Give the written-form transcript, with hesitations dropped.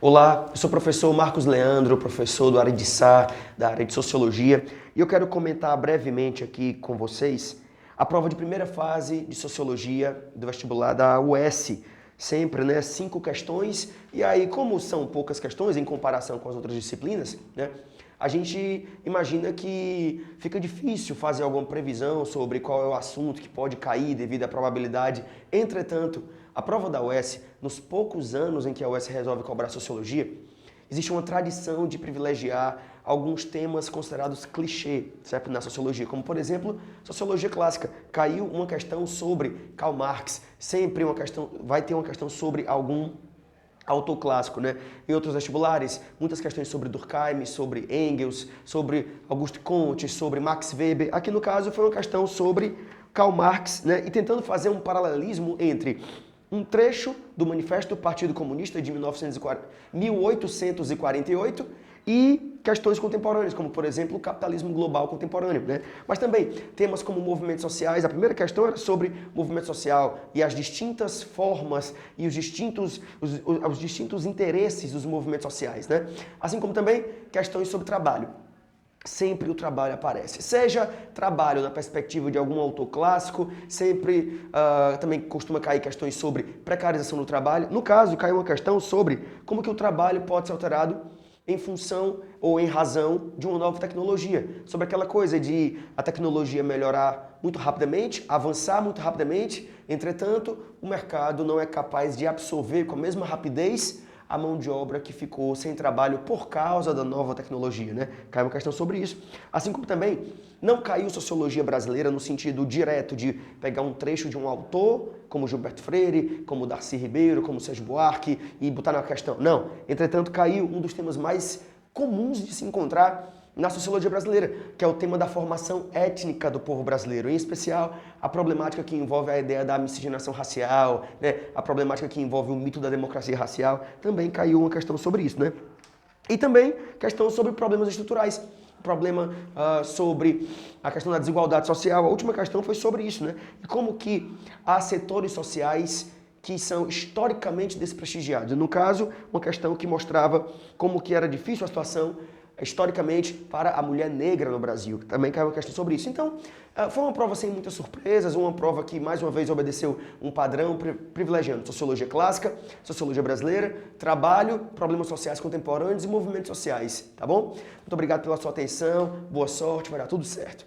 Olá, eu sou o professor Marcos Leandro, professor do área de SA, da área de Sociologia, e eu quero comentar brevemente aqui com vocês a prova de primeira fase de Sociologia do vestibular da UES. Sempre, né, 5 questões, e aí como são poucas questões em comparação com as outras disciplinas, né, a gente imagina que fica difícil fazer alguma previsão sobre qual é o assunto que pode cair devido à probabilidade. Entretanto, a prova da UES, nos poucos anos em que a UES resolve cobrar Sociologia, existe uma tradição de privilegiar alguns temas considerados clichê, certo? Na sociologia, como por exemplo, sociologia clássica. Caiu uma questão sobre Karl Marx, sempre uma questão, vai ter uma questão sobre algum autor clássico, né? Em outros vestibulares, muitas questões sobre Durkheim, sobre Engels, sobre Auguste Comte, sobre Max Weber. Aqui no caso foi uma questão sobre Karl Marx, né? E tentando fazer um paralelismo entre um trecho do Manifesto do Partido Comunista de 1848 e questões contemporâneas, como por exemplo o capitalismo global contemporâneo, né? Mas também temas como movimentos sociais. A primeira questão era sobre movimento social e as distintas formas e os distintos interesses dos movimentos sociais, né? Assim como também questões sobre trabalho. Sempre o trabalho aparece. Seja trabalho na perspectiva de algum autor clássico, sempre também costuma cair questões sobre precarização do trabalho. No caso, caiu uma questão sobre como que o trabalho pode ser alterado em função ou em razão de uma nova tecnologia. Sobre aquela coisa de a tecnologia melhorar muito rapidamente, avançar muito rapidamente, entretanto, o mercado não é capaz de absorver com a mesma rapidez a mão de obra que ficou sem trabalho por causa da nova tecnologia, né? Caiu uma questão sobre isso. Assim como também não caiu sociologia brasileira no sentido direto de pegar um trecho de um autor, como Gilberto Freire, como Darcy Ribeiro, como Sérgio Buarque, e botar na questão. Não. Entretanto, caiu um dos temas mais comuns de se encontrar na sociologia brasileira, que é o tema da formação étnica do povo brasileiro, em especial a problemática que envolve a ideia da miscigenação racial, né? A problemática que envolve o mito da democracia racial. Também caiu uma questão sobre isso, né? E também questão sobre problemas estruturais, problema sobre a questão da desigualdade social. A última questão foi sobre isso, né? E como que há setores sociais que são historicamente desprestigiados. No caso, uma questão que mostrava como que era difícil a situação historicamente para a mulher negra no Brasil. Também caiu uma questão sobre isso. Então, foi uma prova sem muitas surpresas, uma prova que, mais uma vez, obedeceu um padrão privilegiando sociologia clássica, sociologia brasileira, trabalho, problemas sociais contemporâneos e movimentos sociais, tá bom? Muito obrigado pela sua atenção, boa sorte, vai dar tudo certo.